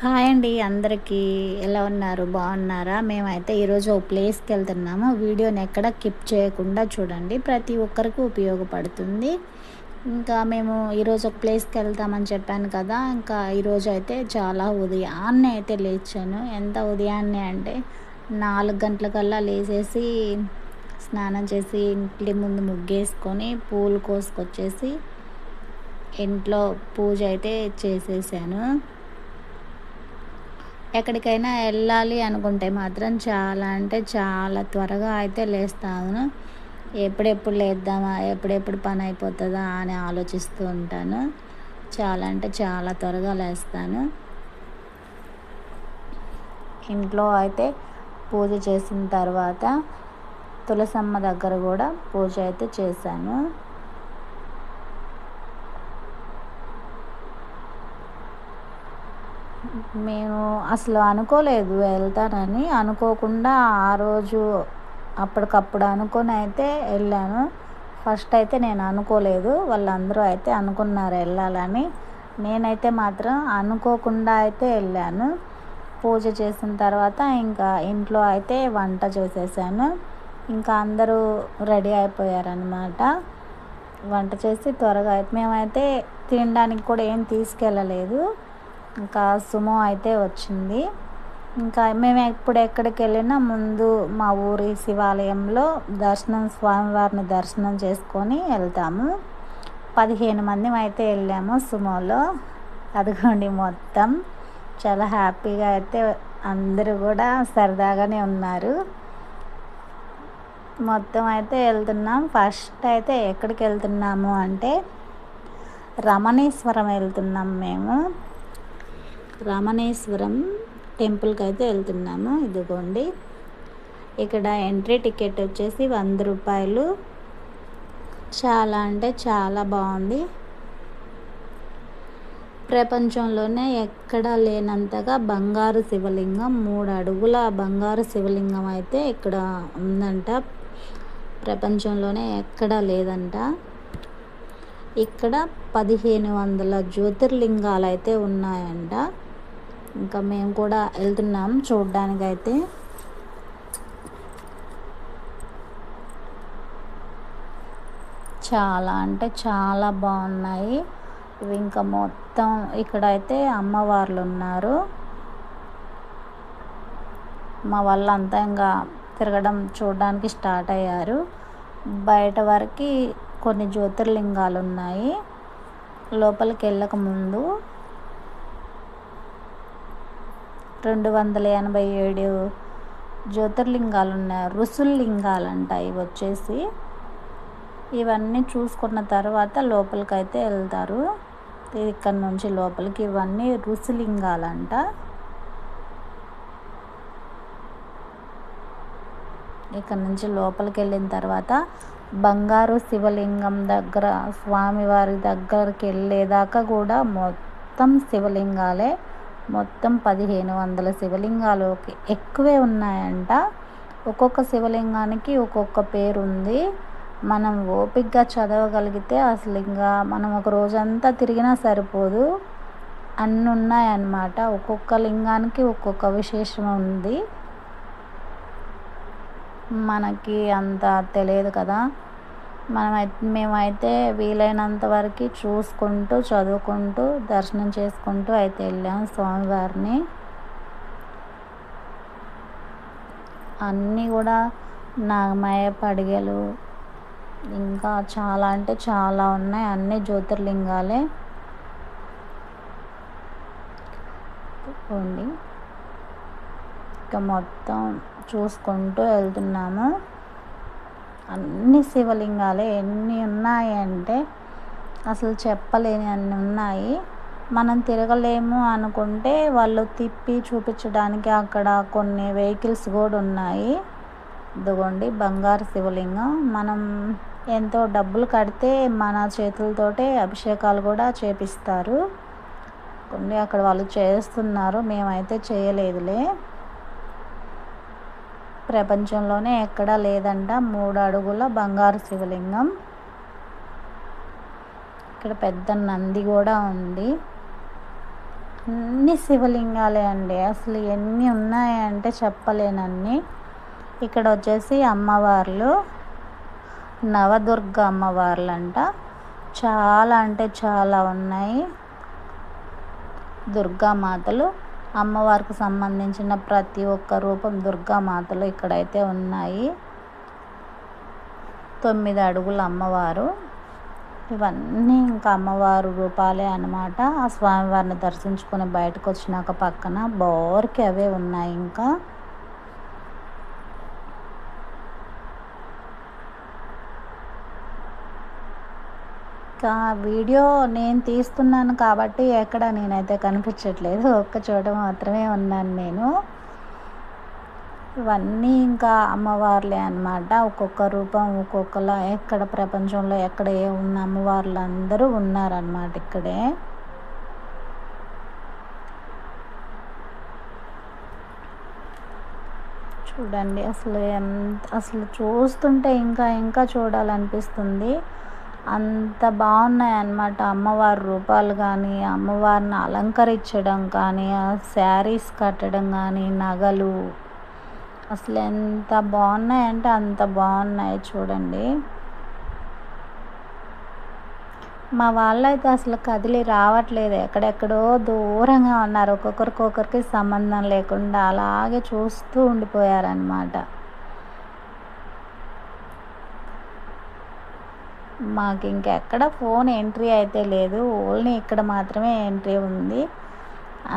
Hi అండి అందరికీ. ఎలా ఉన్నారు? బాగున్నారా? మేమైతే ఈరోజు ఓ ప్లేస్కి వెళ్తున్నాము. వీడియోని ఎక్కడ స్కిప్ చేయకుండా చూడండి, ప్రతి ఒక్కరికి ఉపయోగపడుతుంది. ఇంకా మేము ఈరోజు ఒక ప్లేస్కి వెళ్తామని చెప్పాను కదా. ఇంకా ఈరోజు అయితే చాలా ఉదయాన్నే అయితే లేచాను. ఎంత ఉదయాన్నే అంటే 4 గంటలకల్లా లేచేసి స్నానం చేసి ఇంటి ముందు ముగ్గేసుకొని పూలు కోసుకొచ్చేసి ఇంట్లో పూజ అయితే చేసేసాను. ఎక్కడికైనా వెళ్ళాలి అనుకుంటే మాత్రం చాలా అంటే చాలా త్వరగా అయితే లేస్తాను. ఎప్పుడెప్పుడు లేద్దామా, ఎప్పుడెప్పుడు పని అయిపోతుందా అని ఆలోచిస్తూ ఉంటాను. చాలా అంటే చాలా త్వరగా లేస్తాను. ఇంట్లో అయితే పూజ చేసిన తర్వాత తులసమ్మ దగ్గర కూడా పూజ అయితే చేశాను. మేము అసలు అనుకోలేదు వెళ్తానని. అనుకోకుండా ఆ రోజు అప్పటికప్పుడు అనుకొని అయితే వెళ్ళాను. ఫస్ట్ అయితే నేను అనుకోలేదు, వాళ్ళందరూ అయితే అనుకున్నారు వెళ్ళాలని. నేనైతే మాత్రం అనుకోకుండా అయితే వెళ్ళాను. పూజ చేసిన తర్వాత ఇంకా ఇంట్లో అయితే వంట చేసేసాను. ఇంకా అందరూ రెడీ అయిపోయారనమాట. వంట చేసి త్వరగా అయితే మేమైతే తినడానికి కూడా ఏం తీసుకెళ్ళలేదు. ఇంకా సుమో అయితే వచ్చింది. ఇంకా మేము ఎక్కడికి వెళ్ళినా ముందు మా ఊరి శివాలయంలో స్వామివారిని దర్శనం చేసుకొని వెళ్తాము. 15 మంది అయితే వెళ్ళాము సుమోలో. అదిగోండి మొత్తం చాలా హ్యాపీగా అయితే అందరూ కూడా సరదాగానే ఉన్నారు. మొత్తం అయితే వెళ్తున్నాం. ఫస్ట్ అయితే ఎక్కడికి వెళ్తున్నాము అంటే రమణేశ్వరం వెళ్తున్నాం. మేము రమణేశ్వరం టెంపుల్కి అయితే వెళ్తున్నాము. ఇదిగోండి, ఇక్కడ ఎంట్రీ టికెట్ వచ్చేసి 100 రూపాయలు. చాలా అంటే చాలా బాగుంది. ప్రపంచంలోనే ఎక్కడా లేనంతగా బంగారు శివలింగం, 3 అడుగుల బంగారు శివలింగం అయితే ఇక్కడ ఉందంట. ప్రపంచంలోనే ఎక్కడా లేదంట. ఇక్కడ 1500 జ్యోతిర్లింగాలు అయితే ఉన్నాయంట. ఇంకా మేము కూడా వెళ్తున్నాం చూడ్డానికైతే. చాలా అంటే చాలా బాగున్నాయి ఇవి. ఇంకా మొత్తం ఇక్కడైతే అమ్మవార్లు ఉన్నారు. మా వాళ్ళంతా ఇంకా తిరగడం చూడడానికి స్టార్ట్ అయ్యారు. బయట వరకు కొన్ని జ్యోతిర్లింగాలు ఉన్నాయి. లోపలికి వెళ్ళక ముందు 287 జ్యోతిర్లింగాలు ఉన్నాయి. ఋషులింగాలంట ఇవి వచ్చేసి. ఇవన్నీ చూసుకున్న తర్వాత లోపలికైతే వెళ్తారు. ఇక్కడ నుంచి లోపలికి ఇవన్నీ ఋషులింగాలంట. ఇక్కడ నుంచి లోపలికి వెళ్ళిన తర్వాత బంగారు శివలింగం దగ్గర స్వామివారి దగ్గరికి వెళ్ళేదాకా కూడా మొత్తం శివలింగాలే. మొత్తం 1500 శివలింగాలు ఎక్కువే ఉన్నాయంట. ఒక్కొక్క శివలింగానికి ఒక్కొక్క పేరు ఉంది. మనం ఓపికగా చదవగలిగితే అసలు ఇంకా మనం ఒక రోజంతా తిరిగినా సరిపోదు, అన్నీ ఉన్నాయన్నమాట. ఒక్కొక్క లింగానికి ఒక్కొక్క విశేషం ఉంది. మనకి అంత తెలియదు కదా. మేమైతే వీలైనంత వరకు చూసుకుంటూ చదువుకుంటూ దర్శనం చేసుకుంటూ అయితే వెళ్ళాం స్వామివారిని. అన్నీ కూడా నాగమయ పడిగలు ఇంకా చాలా అంటే చాలా ఉన్నాయి. అన్నీ జ్యోతిర్లింగాలే. ఇంకా మొత్తం చూసుకుంటూ వెళ్తున్నాము. అన్ని శివలింగాలే. ఎన్ని ఉన్నాయి అంటే అసలు చెప్పలేని అన్ని ఉన్నాయి. మనం తిరగలేము అనుకుంటే వాళ్ళు తిప్పి చూపించడానికి అక్కడ కొన్ని వెహికల్స్ కూడా ఉన్నాయి. ఇదిగోండి బంగారు శివలింగం. మనం ఎంతో డబ్బులు కడితే మన చేతులతోటే అభిషేకాలు కూడా చేపిస్తారు. కొన్ని అక్కడ వాళ్ళు చేస్తున్నారు, మేమైతే చేయలేదులే. ప్రపంచంలోనే ఎక్కడా లేదంట 3 అడుగుల బంగారు శివలింగం. ఇక్కడ పెద్ద నంది కూడా ఉంది. అన్ని శివలింగాలే అండి. అసలు ఎన్ని ఉన్నాయంటే చెప్పలేనన్ని. ఇక్కడ వచ్చేసి అమ్మవార్లు నవదుర్గ అమ్మవార్లంట. చాలా అంటే చాలా ఉన్నాయి. దుర్గామాతలు అమ్మవారికి సంబంధించిన ప్రతి ఒక్క రూపం దుర్గామాతలు ఇక్కడైతే ఉన్నాయి. 9 అడుగుల అమ్మవారు. ఇవన్నీ ఇంకా అమ్మవారు రూపాలే అన్నమాట. ఆ స్వామివారిని దర్శించుకొని బయటకు వచ్చినాక పక్కన బోర్కి అవే ఉన్నాయి. ఇంకా వీడియో నేను తీస్తున్నాను కాబట్టి ఎక్కడ నేనైతే కనిపించట్లేదు. ఒక్క చోట మాత్రమే ఉన్నాను నేను. ఇవన్నీ ఇంకా అమ్మవార్లే అన్నమాట. ఒక్కొక్క రూపం ఒక్కొక్కలా ఎక్కడ ప్రపంచంలో ఎక్కడ ఏ ఉన్న అమ్మవార్లు అందరూ ఉన్నారన్నమాట ఇక్కడే. చూడండి అసలు చూస్తుంటే ఇంకా ఇంకా చూడాలనిపిస్తుంది. అంత బాగున్నాయి అన్నమాట అమ్మవారి రూపాలు కానీ, అమ్మవారిని అలంకరించడం కానీ, ఆ శారీస్ కట్టడం కానీ, నగలు అసలు ఎంత బాగున్నాయంటే అంత బాగున్నాయి. చూడండి మా వాళ్ళైతే అసలు కదిలి రావట్లేదు. ఎక్కడెక్కడో దూరంగా ఉన్నారు. ఒక్కొక్కరికి సంబంధం లేకుండా అలాగే చూస్తూ ఉండిపోయారన్నమాట. మాకు ఇంకెక్కడ ఫోన్ ఎంట్రీ అయితే లేదు. ఓన్లీ ఇక్కడ మాత్రమే ఎంట్రీ ఉంది.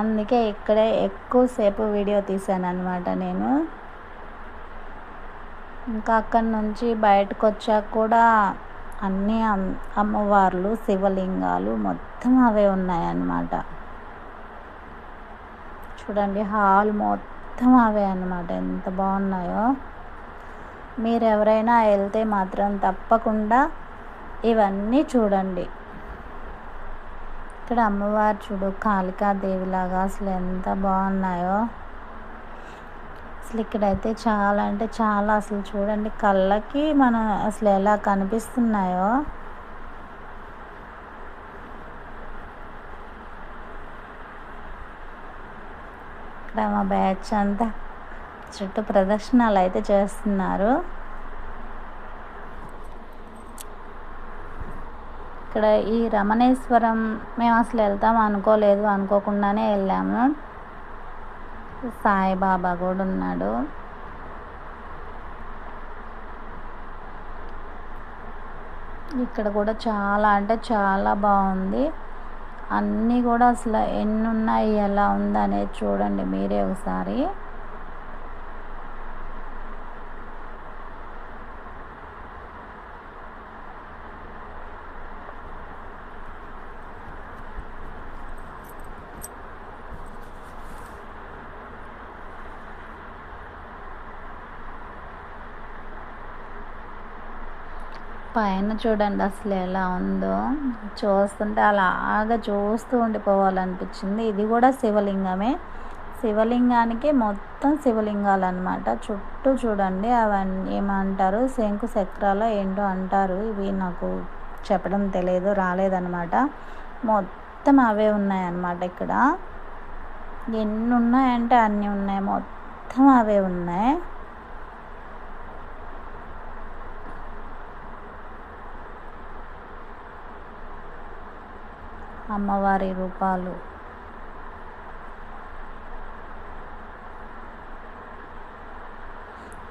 అందుకే ఇక్కడే ఎక్కువసేపు వీడియో తీశాను అన్నమాట నేను. ఇంకా అక్కడి నుంచి బయటకు వచ్చాక కూడా అన్నీ అమ్మవార్లు శివలింగాలు మొత్తం అవే ఉన్నాయన్నమాట. చూడండి హాల్ మొత్తం అవే అన్నమాట. ఎంత బాగున్నాయో. మీరు ఎవరైనా వెళ్తే మాత్రం తప్పకుండా ఇవన్నీ చూడండి. ఇక్కడ అమ్మవారు చూడు కాళికాదేవిలాగా అసలు ఎంత బాగున్నాయో. అసలు ఇక్కడైతే చాలా అంటే చాలా అసలు చూడండి కళ్ళకి మనం అసలు ఎలా కనిపిస్తున్నాయో. ఇక్కడ మా బ్యాచ్ అంతా చుట్టూ ప్రదక్షిణాలు అయితే చేస్తున్నారు. ఇక్కడ ఈ రమణేశ్వరం మేము అసలు వెళ్తాం అనుకోలేదు, అనుకోకుండానే వెళ్ళాము. సాయిబాబా కూడా ఉన్నాడు. ఇక్కడ కూడా చాలా అంటే చాలా బాగుంది. అన్నీ కూడా అసలు ఎన్ని ఉన్నాయి ఎలా ఉందనేది చూడండి మీరే ఒకసారి. పైన చూడండి అసలు ఎలా ఉందో. చూస్తుంటే అలాగా చూస్తూ ఉండిపోవాలనిపించింది. ఇది కూడా శివలింగమే. శివలింగానికి మొత్తం శివలింగాలు అన్నమాట. చుట్టూ చూడండి అవన్నీ ఏమంటారు శంకు చక్రాలు ఏంటో అంటారు. ఇవి నాకు చెప్పడం తెలియదు, రాలేదన్నమాట. మొత్తం అవే ఉన్నాయన్నమాట. ఇక్కడ ఎన్ని ఉన్నాయంటే అన్నీ ఉన్నాయి. మొత్తం అవే ఉన్నాయి. అమ్మవారి రూపాలు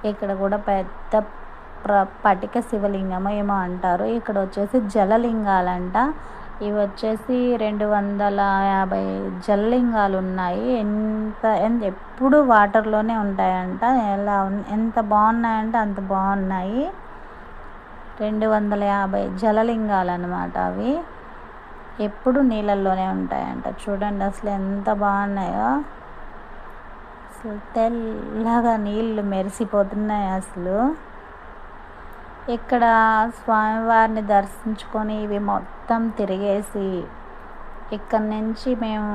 ఇక్కడ కూడా పెద్ద పటిక శివలింగం ఏమో అంటారు. ఇక్కడ వచ్చేసి జలలింగాలంట. ఇవి వచ్చేసి 250 జలలింగాలు ఉన్నాయి. ఎప్పుడు వాటర్లోనే ఉంటాయంట. ఎంత బాగున్నాయంటే అంత బాగున్నాయి. 250 జలలింగాలు అన్నమాట. అవి ఎప్పుడు నీళ్ళల్లోనే ఉంటాయంట. చూడండి అసలు ఎంత బాగున్నాయో. అసలు తెల్లగా నీళ్ళు మెరిసిపోతున్నాయి అసలు. ఇక్కడ స్వామివారిని దర్శించుకొని ఇవి మొత్తం తిరిగేసి ఇక్కడి నుంచి మేము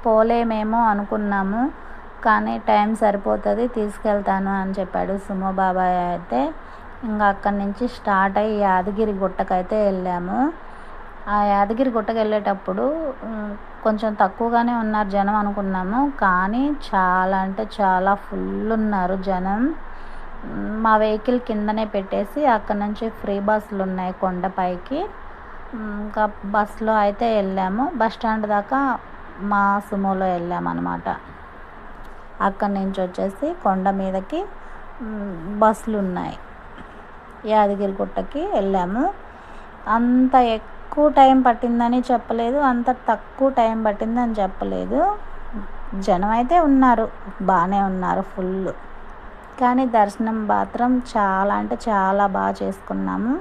పోలేమేమో అనుకున్నాము. కానీ టైం సరిపోతుంది, తీసుకెళ్తాను అని చెప్పాడు సుమో బాబాయ్ అయితే. ఇంకా అక్కడి నుంచి స్టార్ట్ అయ్యి యాదగిరి గుట్టకైతే వెళ్ళాము. ఆ యాదగిరి గుట్టకెళ్ళేటప్పుడు కొంచెం తక్కువగానే ఉన్నారు జనం అనుకున్నాము. కానీ చాలా అంటే చాలా ఫుల్ ఉన్నారు జనం. మా వెహికల్ కిందనే పెట్టేసి అక్కడి నుంచి ఫ్రీ బస్సులున్నాయి కొండపైకి. ఇంకా బస్సులో అయితే వెళ్ళాము. బస్ స్టాండ్ దాకా మా సుమోలో వెళ్ళామన్నమాట. అక్కడి నుంచి వచ్చేసి కొండ మీదకి బస్సులున్నాయి. యాదగిరి గుట్టకి వెళ్ళాము. అంత ఎక్కువ టైం పట్టిందని చెప్పలేదు, అంత తక్కువ టైం పట్టిందని చెప్పలేదు. జనం అయితే ఉన్నారు, బాగానే ఉన్నారు ఫుల్. కానీ దర్శనం మాత్రం చాలా అంటే చాలా బాగా చేసుకున్నాము.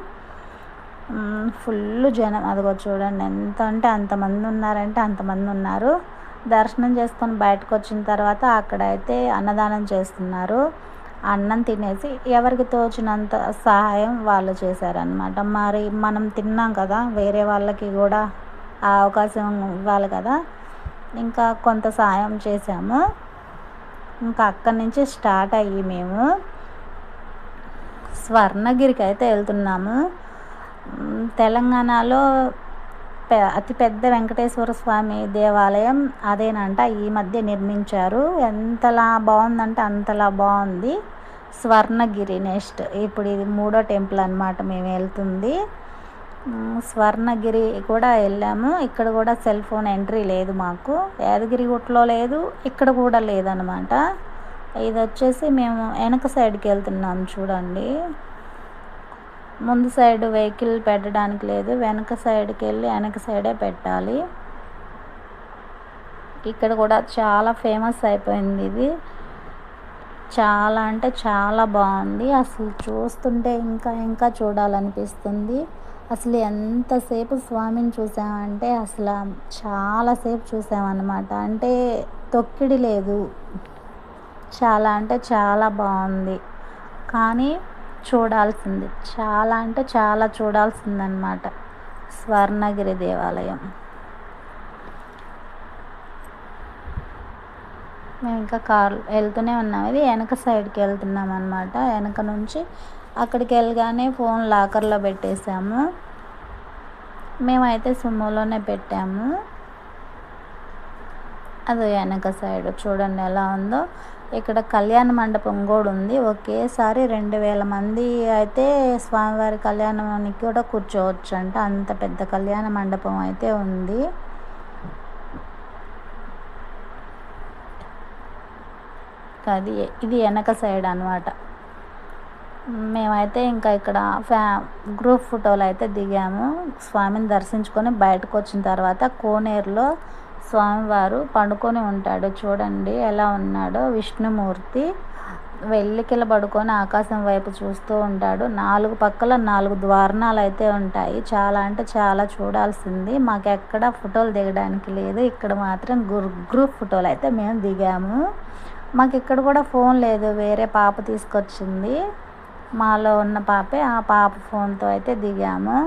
ఫుల్ జనం, అదిగో చూడండి ఎంత అంటే అంతమంది ఉన్నారంటే అంతమంది ఉన్నారు. దర్శనం చేసుకొని బయటకు వచ్చిన తర్వాత అక్కడైతే అన్నదానం చేస్తున్నారు. అన్నం తినేసి ఎవరికి తోచినంత సహాయం వాళ్ళు చేశారనమాట. మరి మనం తిన్నాం కదా, వేరే వాళ్ళకి కూడా ఆ అవకాశం ఇవ్వాలి కదా, ఇంకా కొంత సహాయం చేశాము. ఇంకా అక్కడి నుంచి స్టార్ట్ అయ్యి మేము స్వర్ణగిరికి అయితే వెళ్తున్నాము. తెలంగాణలో అతిపెద్ద వెంకటేశ్వర స్వామి దేవాలయం అదేనంట, ఈ మధ్య నిర్మించారు. ఎంతలా బాగుందంటే అంతలా బాగుంది. స్వర్ణగిరి నెక్స్ట్ ఇప్పుడు ఇది 3వ టెంపుల్ అనమాట మేము వెళ్తుంది. స్వర్ణగిరి కూడా వెళ్ళాము. ఇక్కడ కూడా సెల్ ఫోన్ ఎంట్రీ లేదు మాకు. యాదగిరి గుట్టలో లేదు, ఇక్కడ కూడా లేదనమాట. ఇది వచ్చేసి మేము వెనక సైడ్కి వెళ్తున్నాం చూడండి. ముందు సైడ్ వెహికల్ పెట్టడానికి లేదు, వెనక సైడ్కి వెళ్ళి వెనక సైడే పెట్టాలి. ఇక్కడ కూడా చాలా ఫేమస్ అయిపోయింది ఇది. చాలా అంటే చాలా బాగుంది. అసలు చూస్తుంటే ఇంకా ఇంకా చూడాలనిపిస్తుంది. అసలు ఎంతసేపు స్వామిని చూసామంటే అసలు చాలాసేపు చూసామన్నమాట. అంటే తొక్కిడి లేదు, చాలా అంటే చాలా బాగుంది. కానీ చూడాల్సింది, చాలా అంటే చాలా చూడాల్సిందన్నమాట స్వర్ణగిరి దేవాలయం. మేము ఇంకా కార్ వెళ్తూనే ఉన్నాం. ఇది వెనక సైడ్కి వెళ్తున్నాం అనమాట. వెనక నుంచి అక్కడికి వెళ్ళగానే ఫోన్ లాకర్లో పెట్టేసాము. మేమైతే సుమోలోనే పెట్టాము. అది వెనక సైడ్ చూడండి ఎలా ఉందో. ఇక్కడ కళ్యాణ మండపం కూడా ఉంది. ఒకేసారి 2000 మంది అయితే స్వామివారి కళ్యాణానికి కూడా కూర్చోవచ్చు అంట. అంత పెద్ద కళ్యాణ మండపం అయితే ఉంది. ఇది వెనక సైడ్ అనమాట. మేమైతే ఇంకా ఇక్కడ గ్రూప్ ఫోటోలు అయితే దిగాము. స్వామిని దర్శించుకొని బయటకు వచ్చిన తర్వాత కోనేరులో స్వామివారు పండుకొని ఉంటాడు. చూడండి ఎలా ఉన్నాడో. విష్ణుమూర్తి వెల్లికిల పడుకొని ఆకాశం వైపు చూస్తూ ఉంటాడు. 4 పక్కల 4 ద్వారణాలు అయితే ఉంటాయి. చాలా అంటే చాలా చూడాల్సింది. మాకు ఎక్కడ ఫోటోలు దిగడానికి లేదు. ఇక్కడ మాత్రం గ్రూప్ ఫోటోలు అయితే మేము దిగాము. మాకు ఇక్కడ కూడా ఫోన్ లేదు, వేరే పాప తీసుకొచ్చింది. మాలో ఉన్న పాపే, ఆ పాప ఫోన్తో అయితే దిగాము.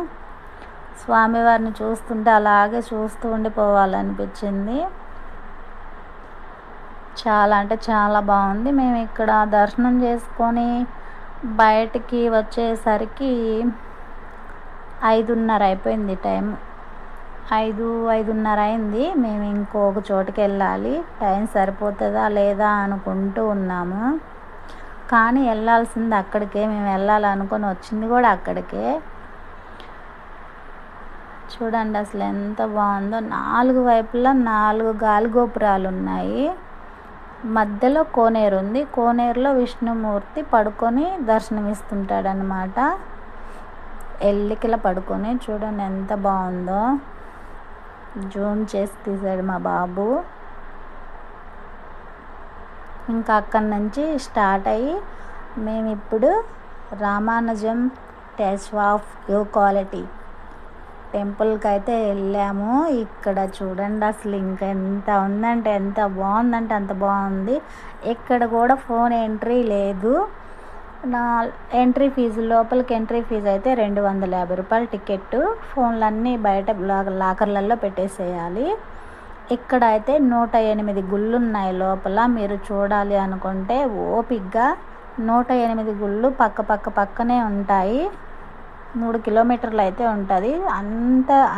స్వామివారిని చూస్తుంటే అలాగే చూస్తూ ఉండిపోవాలనిపించింది. చాలా అంటే చాలా బాగుంది. మేము ఇక్కడ దర్శనం చేసుకొని బయటికి వచ్చేసరికి 5:30 అయిపోయింది టైం. 5:30 అయింది. మేము ఇంకొక చోటుకి వెళ్ళాలి. టైం సరిపోతుందా లేదా అనుకుంటూ ఉన్నాము. కానీ వెళ్ళాల్సింది అక్కడికే. మేము వెళ్ళాలనుకొని వచ్చింది కూడా అక్కడికే. చూడండి అసలు ఎంత బాగుందో. 4 వైపులా 4 గాలి గోపురాలు ఉన్నాయి. మధ్యలో కోనేరు ఉంది. కోనేరులో విష్ణుమూర్తి పడుకొని దర్శనమిస్తుంటాడనమాట. ఎల్లికిలా పడుకొని చూడండి ఎంత బాగుందో. జూమ్ చేసి తీసాడు మా బాబు. ఇంకా అక్కడి నుంచి స్టార్ట్ అయ్యి మేము ఇప్పుడు రామానుజం టచ్ ఆఫ్ ఈక్వాలిటీ టెంపుల్కి అయితే వెళ్ళాము. ఇక్కడ చూడండి అసలు ఇంకా ఎంత ఉందంటే ఎంత బాగుందంటే అంత బాగుంది. ఇక్కడ కూడా ఫోన్ ఎంట్రీ లేదు. ఎంట్రీ ఫీజు, లోపలికి ఎంట్రీ ఫీజు అయితే 250 రూపాయలు టికెట్. ఫోన్లన్నీ బయట లాకర్లలో పెట్టేసేయాలి. ఇక్కడ అయితే 108 గుళ్ళు ఉన్నాయి లోపల. మీరు చూడాలి అనుకుంటే ఓపిక్గా 108 గుళ్ళు పక్కనే ఉంటాయి. 3 కిలోమీటర్లు అయితే ఉంటుంది.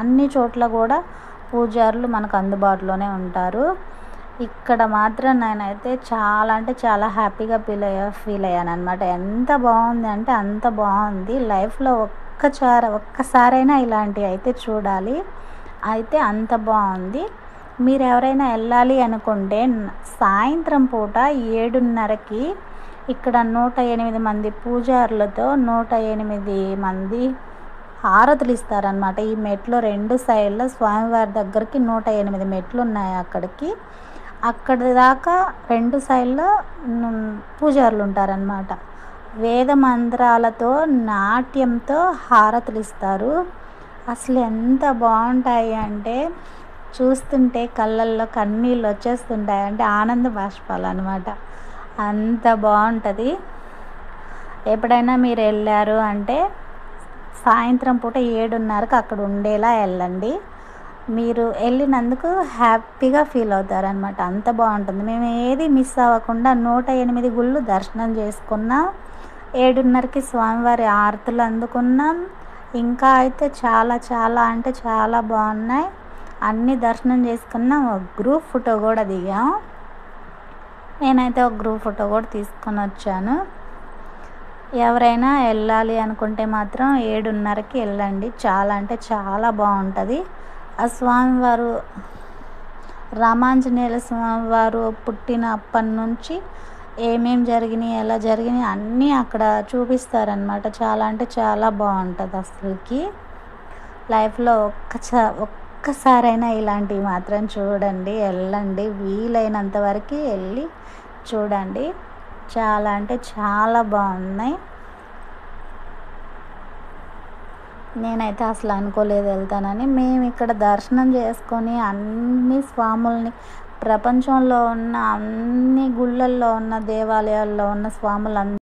అన్ని చోట్ల కూడా పూజారులు మనకు అందుబాటులోనే ఉంటారు. ఇక్కడ మాత్రం నేనైతే చాలా అంటే చాలా హ్యాపీగా ఫీల్ అయ్యాననమాట. ఎంత బాగుంది అంటే అంత బాగుంది. లైఫ్లో ఒక్కసారైనా ఇలాంటివి అయితే చూడాలి. అయితే అంత బాగుంది. మీరు ఎవరైనా వెళ్ళాలి అనుకుంటే సాయంత్రం పూట 7:30కి ఇక్కడ 108 మంది పూజారులతో 108 మంది హారతులు ఇస్తారనమాట. ఈ మెట్లు 2 సైడ్ల స్వామివారి దగ్గరికి 108 మెట్లు ఉన్నాయి. అక్కడి దాకా 2 సైడ్లో పూజారులు ఉంటారనమాట. వేద మంత్రాలతో నాట్యంతో హారతులు ఇస్తారు. అసలు ఎంత బాగుంటాయి అంటే చూస్తుంటే కళ్ళల్లో కన్నీళ్ళు వచ్చేస్తుంటాయి. అంటే ఆనంద బాష్పాలు అనమాట. అంత బాగుంటుంది. ఎప్పుడైనా మీరు వెళ్ళారు అంటే సాయంత్రం పూట 7:30కి అక్కడ ఉండేలా వెళ్ళండి. మీరు వెళ్ళినందుకు హ్యాపీగా ఫీల్ అవుతారనమాట. అంత బాగుంటుంది. మేము ఏది మిస్ అవ్వకుండా 108 గుళ్ళు దర్శనం చేసుకున్నాం. 7:30కి స్వామివారి ఆరతులు అందుకున్నాం. ఇంకా అయితే చాలా చాలా అంటే చాలా బాగున్నాయి. అన్నీ దర్శనం చేసుకున్నాం. ఒక గ్రూప్ ఫోటో కూడా దిగాం. నేనైతే ఒక గ్రూప్ ఫోటో కూడా తీసుకొని వచ్చాను. ఎవరైనా వెళ్ళాలి అనుకుంటే మాత్రం 7:30కి వెళ్ళండి. చాలా అంటే చాలా బాగుంటుంది. ఆ స్వామివారు రామాంజనేయుల స్వామివారు పుట్టినప్పటి నుంచి ఏమేం జరిగినాయి, ఎలా జరిగినాయి అన్నీ అక్కడ చూపిస్తారనమాట. చాలా అంటే చాలా బాగుంటుంది. అసలుకి లైఫ్లో ఒక్కసారైనా ఇలాంటివి మాత్రం చూడండి, వెళ్ళండి. వీలైనంత వరకు వెళ్ళి చూడండి. చాలా అంటే చాలా బాగున్నాయి. నేనైతే అసలు అనుకోలేదు వెళ్తానని. మేము ఇక్కడ దర్శనం చేసుకొని అన్ని స్వాముల్ని, ప్రపంచంలో ఉన్న అన్ని గుళ్ళల్లో ఉన్న దేవాలయాల్లో ఉన్న స్వాములందరూ